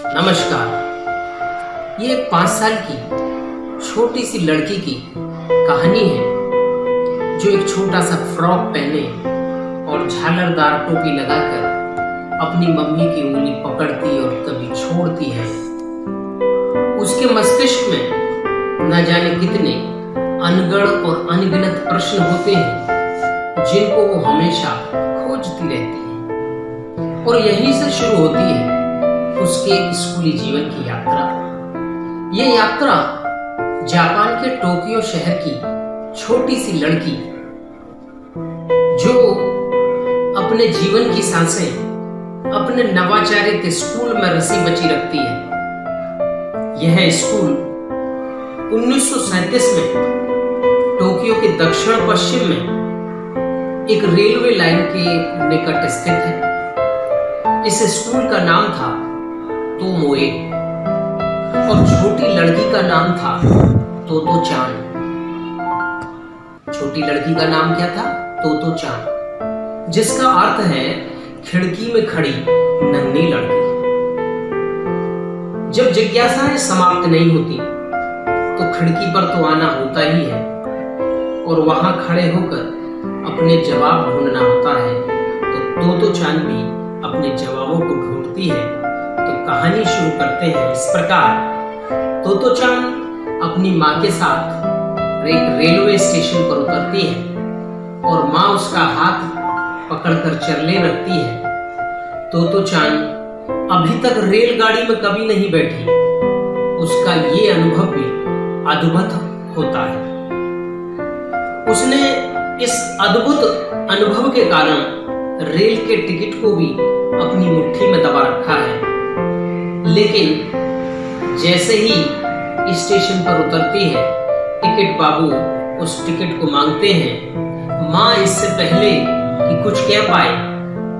नमस्कार। ये 5 साल की छोटी सी लड़की की कहानी है जो एक छोटा सा फ्रॉक पहने और झालरदार टोपी लगाकर अपनी मम्मी की उंगली पकड़ती और कभी छोड़ती है। उसके मस्तिष्क में न जाने कितने अनगढ़ और अनगिनत प्रश्न होते हैं जिनको वो हमेशा खोजती रहती है। और यहीं से शुरू होती है उसके स्कूली जीवन की यात्रा। ये यात्रा जापान के टोक्यो शहर की छोटी सी लड़की जो अपने जीवन की सांसें अपने नवाचारित स्कूल में रसी बची रखती है। यह स्कूल 1937 में टोक्यो के दक्षिण पश्चिम में एक रेलवे लाइन के निकट स्थित है। इस स्कूल का नाम था तोमोए और छोटी लड़की का नाम था तोतो चान। छोटी लड़की का नाम क्या था? तोतो चान, जिसका अर्थ है खिड़की में खड़ी नन्ही लड़की। जब जिज्ञासाएं समाप्त नहीं होती तो खिड़की पर तो आना होता ही है और वहां खड़े होकर अपने जवाब ढूंढना होता है। तो तोतो चान भी अपने जवाबों को ढूंढती है। तो कहानी शुरू करते हैं इस प्रकार। तोतो चान अपनी माँ के साथ एक रेलवे स्टेशन पर उतरती है और माँ उसका हाथ पकड़कर चलने लगती है। तोतो चान अभी तक रेलगाड़ी में कभी नहीं बैठी। उसका ये अनुभव भी अद्भुत होता है। उसने इस अद्भुत अनुभव के कारण रेल के टिकट को भी अपनी मुट्ठी में दबा रखा है। लेकिन जैसे ही स्टेशन पर उतरती है, टिकट बाबू उस टिकट को मांगते हैं। माँ इससे पहले कि कुछ कह पाए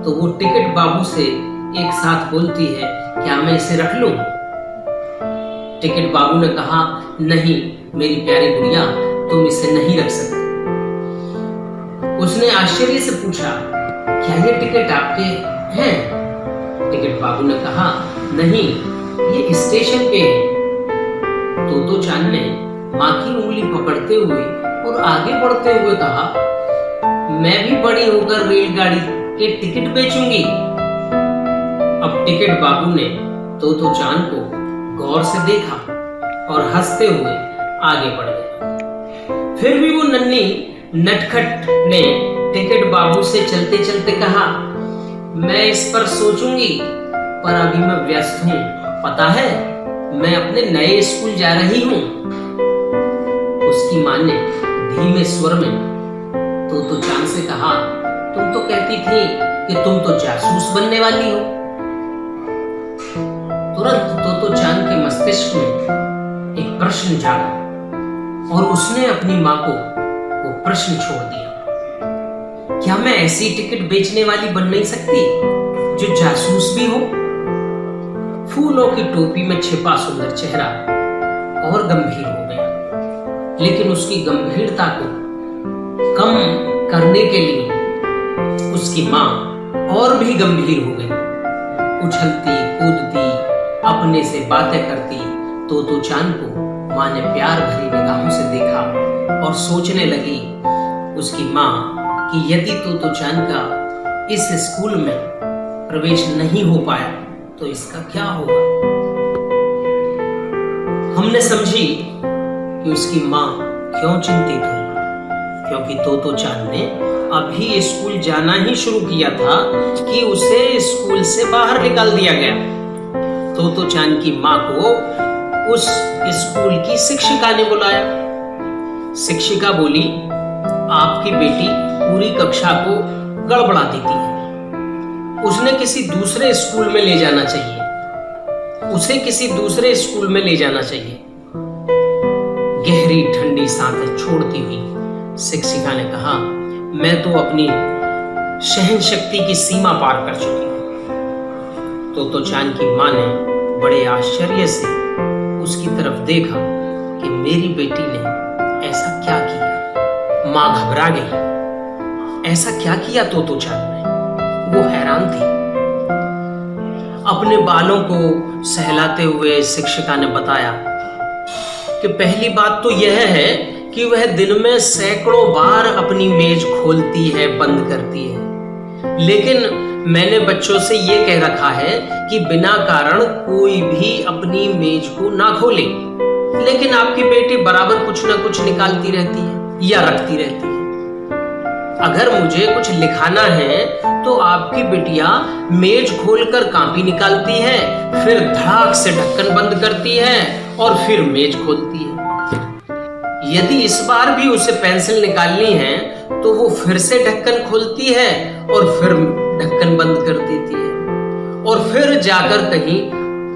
तो वो टिकट बाबू से एक साथ बोलती है, क्या मैं इसे रख लूं? टिकट बाबू ने कहा, नहीं मेरी प्यारी गुड़िया, तुम इसे नहीं रख सकते। उसने आश्चर्य से पूछा, क्या ये टिकट आपके हैं? टिकट बाबू ने कहा, नहीं ये स्टेशन के हैं। तोतो चान ने माँ की उंगली पकड़ते हुए और आगे बढ़ते हुए कहा, मैं भी बड़ी होकर रेलगाड़ी के टिकट बेचूंगी। अब टिकट बाबू ने तोतो चान को गौर से देखा और हंसते हुए आगे बढ़ गया। फिर भी वो नन्ही नटखट ने टिकट बाबू से चलते चलते कहा, मैं इस पर सोचूंगी, पर अभी मैं व्यस्त हूं। पता है मैं अपने नए स्कूल जा रही हूं। उसकी मां ने धीमे स्वर में तोतो चान से कहा, तुम तो कहती थी कि तुम तो जासूस बनने वाली हो। तुरंत तोतो चान के मस्तिष्क में एक प्रश्न जागा और उसने अपनी मां को वो प्रश्न छोड़ दिया, क्या मैं ऐसी टिकट बेचने वाली बन नहीं सकती जो जासूस भी हो? फूलों की टोपी में छिपा सुंदर चेहरा और गंभीर हो गया। लेकिन उसकी गंभीरता को कम करने के लिए उसकी मां और भी गंभीर हो गई। उछलती कूदती अपने से बातें करती तोतो चान को मां ने प्यार भरी निगाहों से देखा और सोचने लगी उसकी मां कि यदि तोतो चान का इस स्कूल में प्रवेश नहीं हो पाया तो इसका क्या होगा। हमने समझी कि उसकी मां क्यों चिंतित हुई, क्योंकि तोतो चान ने अभी स्कूल जाना ही शुरू किया था कि उसे स्कूल से बाहर निकाल दिया गया। तोतो चान की मां को उस स्कूल की शिक्षिका ने बुलाया। शिक्षिका बोली, आपकी बेटी पूरी कक्षा को गड़बड़ा देती है, उसने किसी दूसरे स्कूल में ले जाना चाहिए, उसे किसी दूसरे स्कूल में ले जाना चाहिए। गहरी ठंडी सांसें छोड़ती हुई शिक्षिका ने कहा, मैं तो अपनी सहन शक्ति की सीमा पार कर चुकी हूं। तोतो चान की मां ने बड़े आश्चर्य से उसकी तरफ देखा कि मेरी बेटी ने ऐसा क्या किया। मां घबरा गई। ऐसा क्या किया तोतो चान ने? वो हैरान थी। अपने बालों को सहलाते हुए शिक्षिका ने बताया कि पहली बात तो यह है कि वह दिन में सैकड़ों बार अपनी मेज खोलती है, बंद करती है, लेकिन मैंने बच्चों से ये कह रखा है कि बिना कारण कोई भी अपनी मेज को ना खोले। लेकिन आपकी बेटी बराबर कुछ ना कुछ निकालती रहती है या रखती रहती है। अगर मुझे कुछ लिखाना है तो आपकी बिटिया मेज खोलकर कॉपी निकालती है, फिर धड़ाक से ढक्कन बंद करती है और फिर मेज खोलती है। यदि इस बार भी उसे पेंसिल निकालनी है तो वो फिर से ढक्कन खोलती है और फिर ढक्कन बंद कर देती है और फिर जाकर कहीं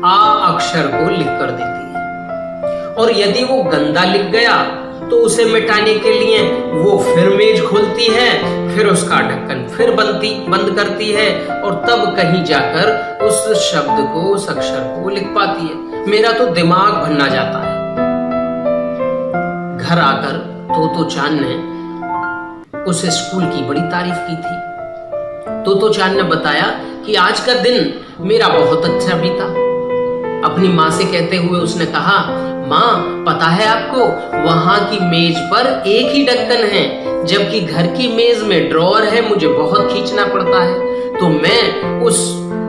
आ अक्षर को लिख कर देती है। और यदि वो गंदा लिख गया तो उसे मिटाने के लिए वो फिर मेज खोलती है, फिर उसका ढक्कन फिर बंद करती है और तब कहीं जाकर उस शब्द को, उस अक्षर को लिख पाती है। मेरा तो दिमाग भन्ना जाता है। घर आकर तोतो चान ने उस स्कूल की बड़ी तारीफ की थी। तोतो चान ने बताया कि आज का दिन मेरा बहुत अच्छा बीता। अपनी माँ से कहते हुए उसने कहा, माँ पता है आपको, वहां की मेज पर एक ही ढक्कन है, जबकि घर की मेज में ड्रॉअर है, मुझे बहुत खींचना पड़ता है। तो मैं उस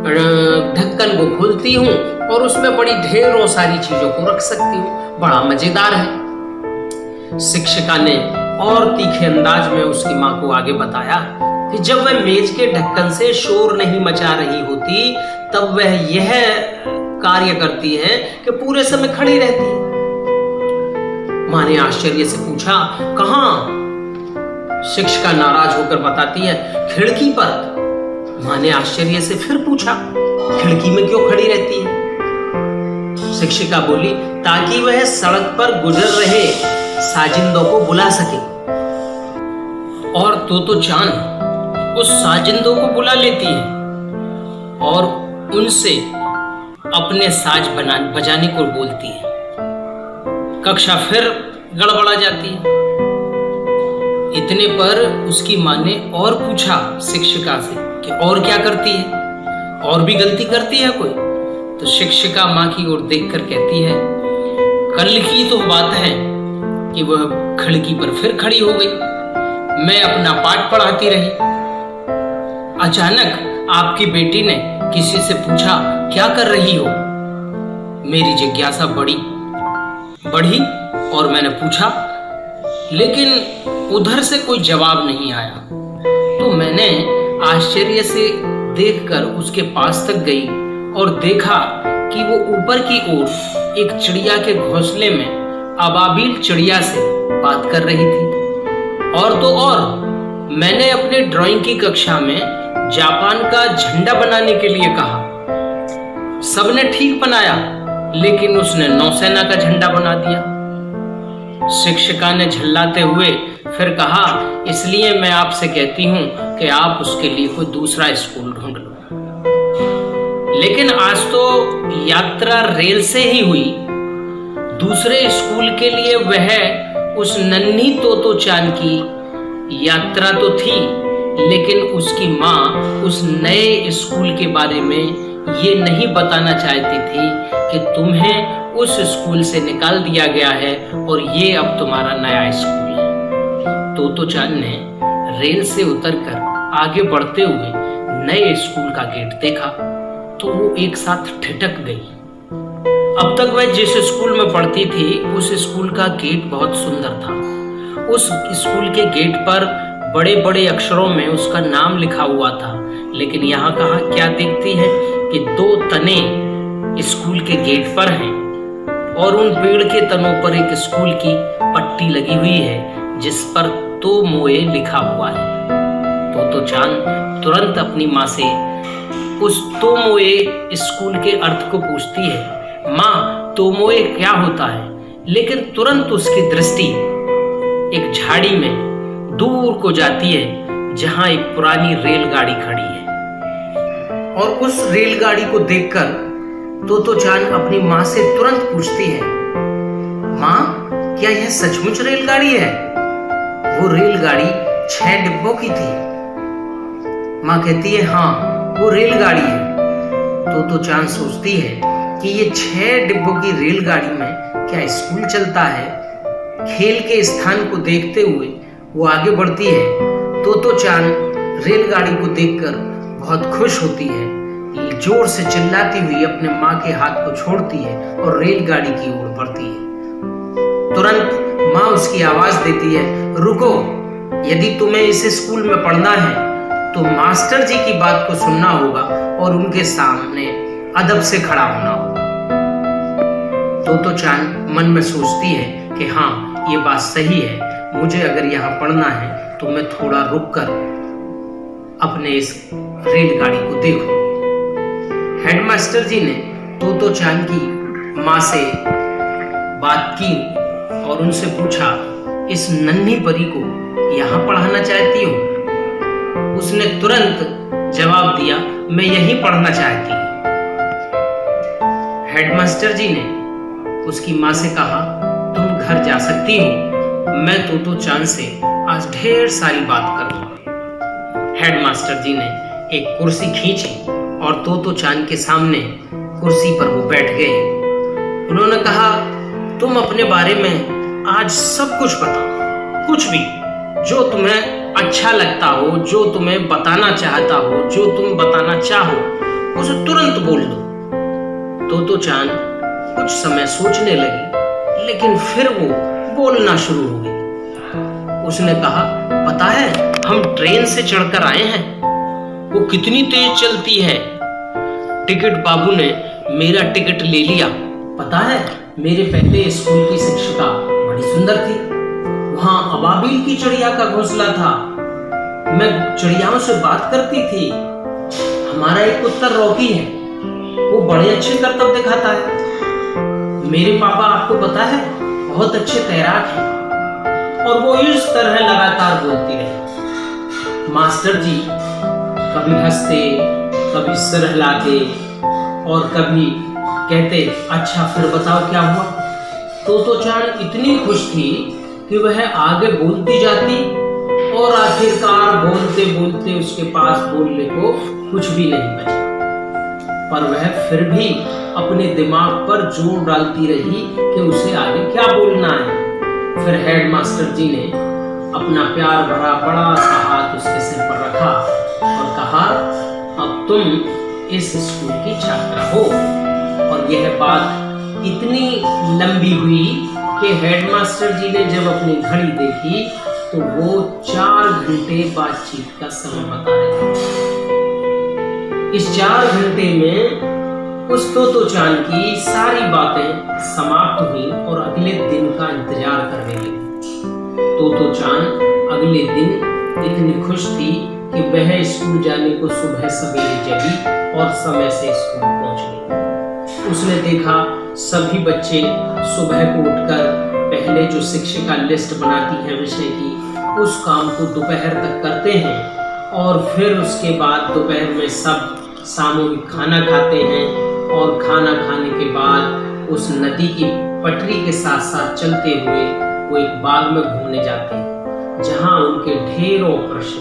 ढक्कन को खोलती हूँ और उसमें बड़ी ढेरों सारी चीजों को रख सकती हूँ। बड़ा मजेदार है। शिक्षिका ने और तीखे अंदाज में उसकी माँ को आगे बताया कि जब वह मेज के ढक्कन से शोर नहीं मचा रही होती तब वह यह कार्य करती है कि पूरे समय खड़ी रहती है। माँ ने आश्चर्य से पूछा, कहाँ? शिक्षिका नाराज होकर बताती है, खिड़की पर। माँ ने आश्चर्य से फिर पूछा, खिड़की में क्यों खड़ी रहती है? शिक्षिका बोली, ताकि वह सड़क पर गुजर रहे साजिंदों को बुला सके। और तोतो चान उस साजिंदों को बुला लेती है और उनसे अपने साज बजाने को बोलती है। कक्षा फिर गड़बड़ा जाती है। इतने पर उसकी माँ ने और पूछा शिक्षिका से कि और क्या करती है, और भी गलती करती है कोई? तो शिक्षिका माँ की ओर देखकर कहती है, कल की तो बात है कि वह खिड़की पर फिर खड़ी हो गई। मैं अपना पाठ पढ़ाती रही। अचानक आपकी बेटी ने किसी से पूछा, क्या कर रही हो? मेरी जिज्ञासा बढ़ी और मैंने पूछा, लेकिन उधर से कोई जवाब नहीं आया। तो मैंने आश्चर्य से देखकर उसके पास तक गई और देखा कि वो ऊपर की ओर एक चिड़िया के घोंसले में अबाबिल चिड़िया से बात कर रही थी। और तो और मैंने अपने ड्राइंग की कक्षा में जापान का झंडा बनाने के लिए कहा। सबने ठीक बनाया, लेकिन उसने नौसेना का झंडा बना दिया। शिक्षिका ने झल्लाते हुए फिर कहा, इसलिए मैं आपसे कहती हूँ कि आप उसके लिए कोई दूसरा स्कूल ढूंढ लो। लेकिन आज तो यात्रा रेल से ही हुई। दूसरे स्कूल के लिए वह उस नन्ही तोतो चान की यात्रा तो थी, लेकिन उसकी माँ उस नए स्कूल के बारे में ये नहीं बताना चाहती थी कि तुम्हें उस स्कूल से निकाल दिया गया है और ये अब तुम्हारा नया स्कूल है। तोतो चान ने रेल से उतरकर आगे बढ़ते हुए नए स्कूल का गेट देखा तो वो एक साथ ठिठक गई। अब तक वह जिस स्कूल में पढ़ती थी उस स्कूल का गेट बहुत सुंदर था। उस स्कूल के गेट पर बड़े बड़े अक्षरों में उसका नाम लिखा हुआ था, लेकिन यहाँ कहाँ क्या देखती है कि 2 तने स्कूल के गेट पर हैं और उन पेड़ के तनों पर एक स्कूल की पट्टी लगी हुई है जिस पर तोमोए लिखा हुआ है। तोतो चान तुरंत अपनी माँ से उस तोमोए स्कूल के अर्थ को पूछती है, माँ तोमोए क्या होता है? लेकिन तुरंत उसकी दृष्टि एक झाड़ी में दूर को जाती है जहां एक पुरानी रेलगाड़ी खड़ी है। और उस रेलगाड़ी को देखकर तोतो चान अपनी माँ से तुरंत पूछती है, माँ क्या यह सचमुच रेलगाड़ी है? वो रेलगाड़ी 6 डिब्बों की थी। माँ कहती है, हाँ वो रेलगाड़ी है। तो चांद सोचती है कि ये 6 डिब्बों की रेलगाड़ी में क्या स्कूल चलता है। खेल के स्थान को देखते हुए वो आगे बढ़ती है। तो चांद रेलगाड़ी को देखकर बहुत खुश होती है। जोर से चिल्लाती हुई अपने माँ के हाथ को छोड़ती है और रेलगाड़ी की ओर बढ़ती है। तुरंत माँ उसकी आवाज देती है, रुको, यदि तुम्हें इस स्कूल में पढ़ना है तो मास्टर जी की बात को सुनना होगा और उनके सामने अदब से खड़ा होना होगा। तो चांद मन में सोचती है कि हाँ, ये बात सही है, मुझे अगर यहाँ पढ़ना है तो मैं थोड़ा रुककर अपने इस रेलगाड़ी को देखूं। हेडमास्टर जी ने तो चांद की माँ से बात की और उनसे पूछा, इस नन्ही परी को यहाँ पढ़ाना चाहती हो? उसने तुरंत जवाब दिया, मैं यहीं पढ़ना चाहती हूँ। हेडमास्टर जी ने उसकी माँ से कहा, तुम घर जा सकती हो, मैं तो चांद से आज ढेर सारी बात करूंगा। हेडमास्टर जी ने एक कुर्सी खींची और तो चांद के सामने कुर्सी पर वो बैठ गए। उन्होंने कहा, तुम अपने बारे में आज सब कुछ बताओ, कुछ भी जो तुम्हें अच्छा लगता हो, जो तुम्हें बताना चाहता हो, जो तुम बताना चाहो उसे तुरंत बोल दो। तो चांद कुछ समय सोचने लगी, लेकिन फिर वो बोलना शुरू हो गई। उसने कहा, पता है, हम ट्रेन से चढ़कर आए हैं, वो कितनी तेज चलती है। टिकट बाबू ने मेरा टिकट ले लिया। पता है, मेरे पहले स्कूल की शिक्षिका बड़ी सुंदर थी। वहां अबाबिल की चिड़िया का घोंसला था। मैं चिड़ियाओं से बात करती थी। हमारा एक कुत्ता रॉकी है, वो बड़े अच्छे करतब दिखाता है। मेरे पापा, आपको पता है, बहुत अच्छे तैराक हैं। और वो इस तरह लगातार बोलती रही। मास्टर जी कभी हंसते, कभी सिर हिलाते और कभी कहते, अच्छा फिर बताओ क्या हुआ। तो चांद इतनी खुश थी कि वह आगे बोलती जाती और आखिरकार बोलते बोलते उसके पास बोलने को कुछ भी नहीं बचा। पर वह फिर भी अपने दिमाग पर जोर डालती रही कि उसे आगे क्या बोलना है। फिर हेडमास्टर जी ने अपना प्यार भरा बड़ा सा हाथ उसके सिर पर रखा और कहा, अब तुम इस स्कूल की छात्रा हो। और यह बात इतनी लंबी हुई कि हेडमास्टर जी ने जब अपनी घड़ी देखी तो वो 4 घंटे बातचीत का समय बता रहे थे। इस 4 घंटे में उस तो चांद की सारी बातें समाप्त हुई और अगले दिन का इंतजार करने लगी। तो चांद अगले दिन इतनी खुश थी कि वह स्कूल जाने को सुबह सवेरे जगी और समय से स्कूल पहुंच गई। उसने देखा सभी बच्चे सुबह को उठकर पहले जो शिक्षिका लिस्ट बनाती है विषय की, उस काम को दोपहर तक करते हैं और फिर उसके बाद दोपहर में सब सामूहिक खाना खाते हैं और खाना खाने के बाद उस नदी की पटरी के साथ साथ चलते हुए वो एक बाग में घूमने जाते हैं, जहाँ उनके ढेरों प्रश्न,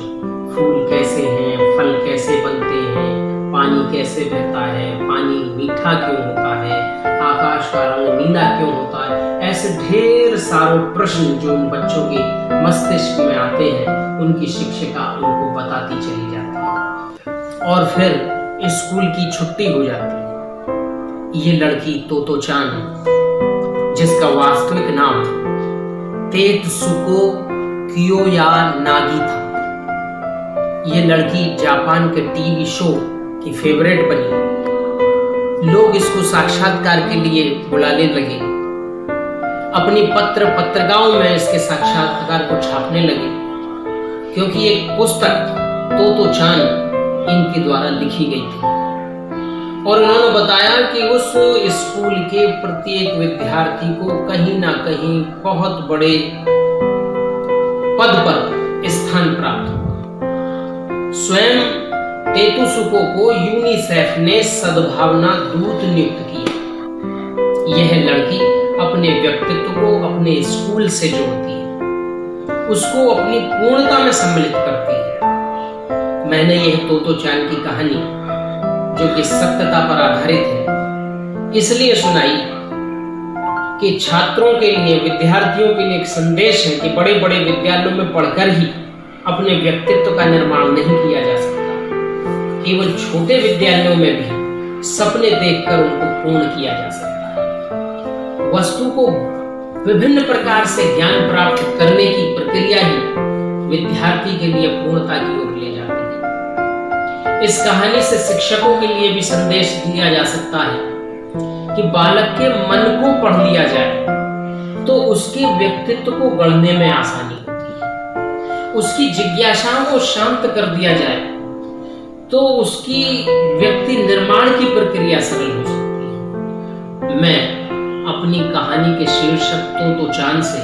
फूल कैसे हैं, फल कैसे बनते हैं, पानी कैसे बहता है, पानी मीठा क्यों होता है, आकाश का रंग नीला क्यों होता है, ऐसे ढेर सारे प्रश्न जो उन बच्चों के मस्तिष्क में आते हैं, उनकी शिक्षिका उनको बताती चली जाती है। और फिर स्कूल की छुट्टी हो जाती है। ये लड़की तो चांद, जिसका वास्तविक नाम तेत्सुको कियोयानागी था, ये लड़की जापान के टीवी शो की फेवरेट बनी। लोग इसको साक्षात्कार के लिए बुलाने लगे। अपनी पत्रिकाओं में इसके साक्षात्कार को छापने लगे, क्योंकि एक पुस्तक तो चांद इनके द्वारा लिखी गई थी। और उन्होंने बताया कि उस स्कूल के प्रत्येक विद्यार्थी को कहीं ना कहीं बहुत बड़े पद पर स्थान प्राप्त हुआ। स्वयं तेत्सुको को यूनिसेफ ने सद्भावना दूत नियुक्त किया। यह लड़की अपने व्यक्तित्व को अपने स्कूल से जोड़ती है, उसको अपनी पूर्णता में सम्मिलित करती है। मैंने यह तो चांद की कहानी जो कि सत्यता पर आधारित है, इसलिए सुनाई कि छात्रों के लिए, विद्यार्थियों के लिए एक संदेश है कि बड़े बड़े विद्यालयों में पढ़कर ही अपने व्यक्तित्व का निर्माण नहीं किया जा सकता। केवल छोटे विद्यालयों में भी सपने देखकर उनको पूर्ण किया जा सकता है। वस्तु को विभिन्न प्रकार से ज्ञान प्राप्त करने की प्रक्रिया ही विद्यार्थी के लिए पूर्णता की ओर ले जाती है। इस कहानी से शिक्षकों के लिए भी संदेश दिया जा सकता है कि बालक के मन को पढ़ लिया जाए तो उसके व्यक्तित्व को गढ़ने में आसानी होती है। उसकी जिज्ञासाओं को शांत कर दिया जाए तो उसकी व्यक्ति निर्माण की प्रक्रिया सरल हो सकती है। मैं अपनी कहानी के शीर्षक तो चांद से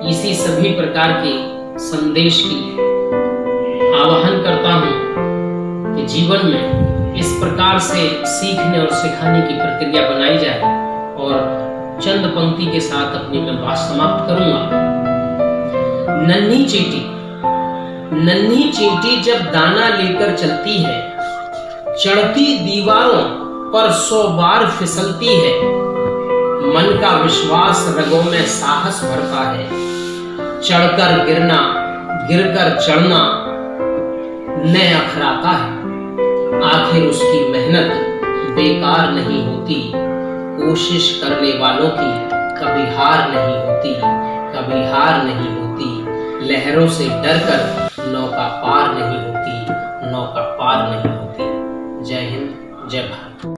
इसी सभी प्रकार के संदेश की आवाहन करता हूं कि जीवन में इस प्रकार से सीखने और सिखाने की प्रक्रिया बनाई जाए। और चंद पंक्ति के साथ अपनी मैं बात समाप्त करूंगा। नन्ही चींटी जब दाना लेकर चलती है, चढ़ती दीवारों पर 100 बार फिसलती है। मन का विश्वास रगों में साहस भरता है। चढ़कर गिरना, गिरकर चढ़ना न अखराता है। आखिर उसकी मेहनत बेकार नहीं होती। कोशिश करने वालों की कभी हार नहीं होती, कभी हार नहीं होती। लहरों से डरकर नौका पार नहीं होती, नौका पार नहीं होती। जय हिंद, जय भारत।